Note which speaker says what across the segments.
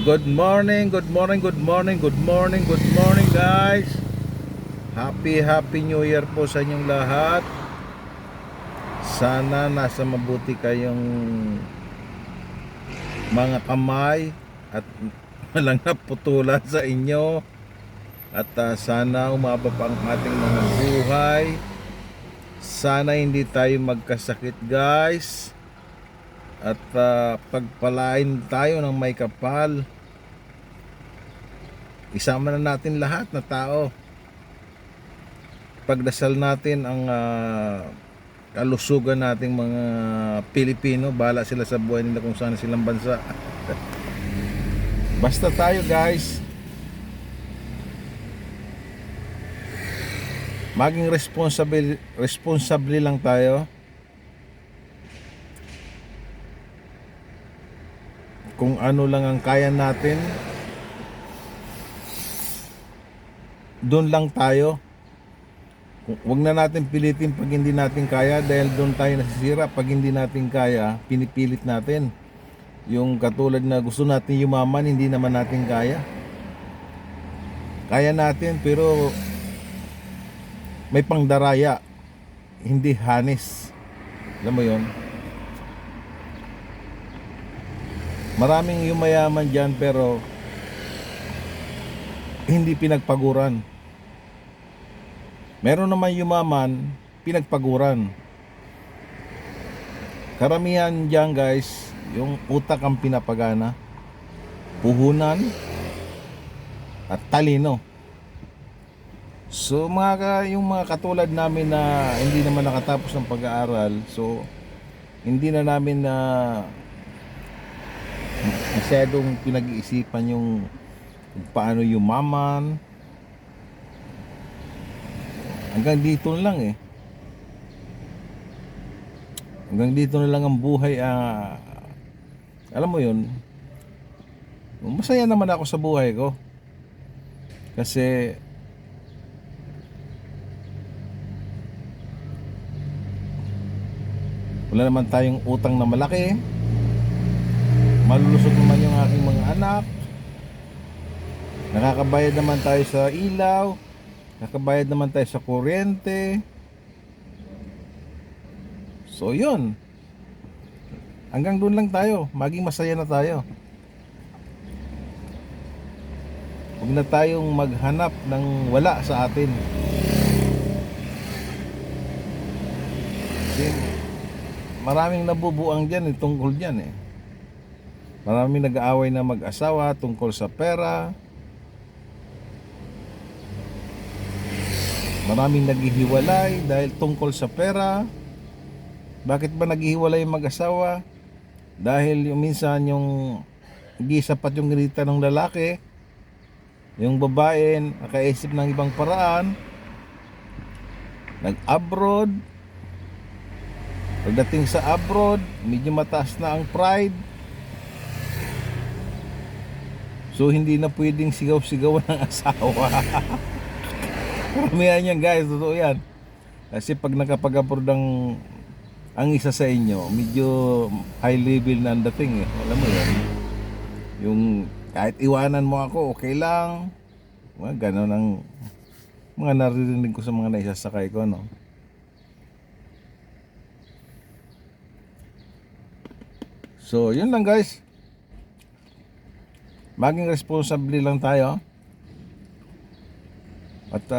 Speaker 1: Good morning, good morning, good morning, good morning, good morning guys. Happy New Year po sa inyong lahat. Sana nasa mabuti kayong mga kamay at walang naputulan sa inyo. At sana umaba pa ang ating mga buhay. Sana hindi tayo magkasakit guys. At pagpalain tayo ng may kapal. Isama na natin lahat na tao. Pagdasal natin ang kalusugan nating mga Pilipino. Bahala sila sa buhay nila kung saan silang bansa. Basta tayo guys, maging responsable lang tayo. Kung ano lang ang kaya natin, doon lang tayo. Huwag na natin pilitin pag hindi natin kaya, dahil doon tayo nasisira. Pag hindi natin kaya, pinipilit natin. Yung katulad na gusto natin yumaman, hindi naman natin kaya. Kaya natin pero may pangdaraya, hindi hanis. Alam mo yon? Maraming yumayaman dyan pero hindi pinagpaguran. Meron naman yumaman, pinagpaguran. Karamihan dyan guys, yung utak ang pinapagana, puhunan at talino. So yung mga katulad namin na hindi naman nakatapos ng pag-aaral, so hindi na namin na masyadong pinag-iisipan yung paano yumaman. Hanggang dito na lang eh. Hanggang dito na lang ang buhay. Alam mo yun, masaya naman ako sa buhay ko. Kasi wala naman tayong utang na malaki. Malulusog naman yung aking mga anak. Nakakabayad naman tayo sa ilaw. Nakakabayad naman tayo sa kuryente. So yun, hanggang doon lang tayo. Maging masaya na tayo. Huwag na tayong maghanap ng wala sa atin. Kasi maraming nabubuang dyan tungkol dyan eh. Maraming nag-aaway na mag-asawa tungkol sa pera. Maraming naghihiwalay dahil tungkol sa pera. Bakit ba naghihiwalay yung mag-asawa? Dahil yung minsan yung hindi sapat yung ginita ng lalaki, yung babae nakaisip ng ibang paraan, nag-abroad. Pagdating sa abroad, medyo mataas na ang pride. So hindi na pwedeng sigaw-sigawan ng asawa. Karamihan yan guys, totoo yan. Kasi pag nakapag-abroad ang isa sa inyo, medyo high level na ang dating eh. Alam mo yan, yung kahit iwanan mo ako, okay lang. Mga ganon ang mga naririnig ko sa mga naisasakay ko, no? So yun lang guys, maging responsable lang tayo. At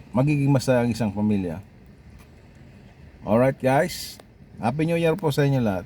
Speaker 1: magiging masaya ang isang pamilya. Alright guys, Happy New Year po sa inyo lahat.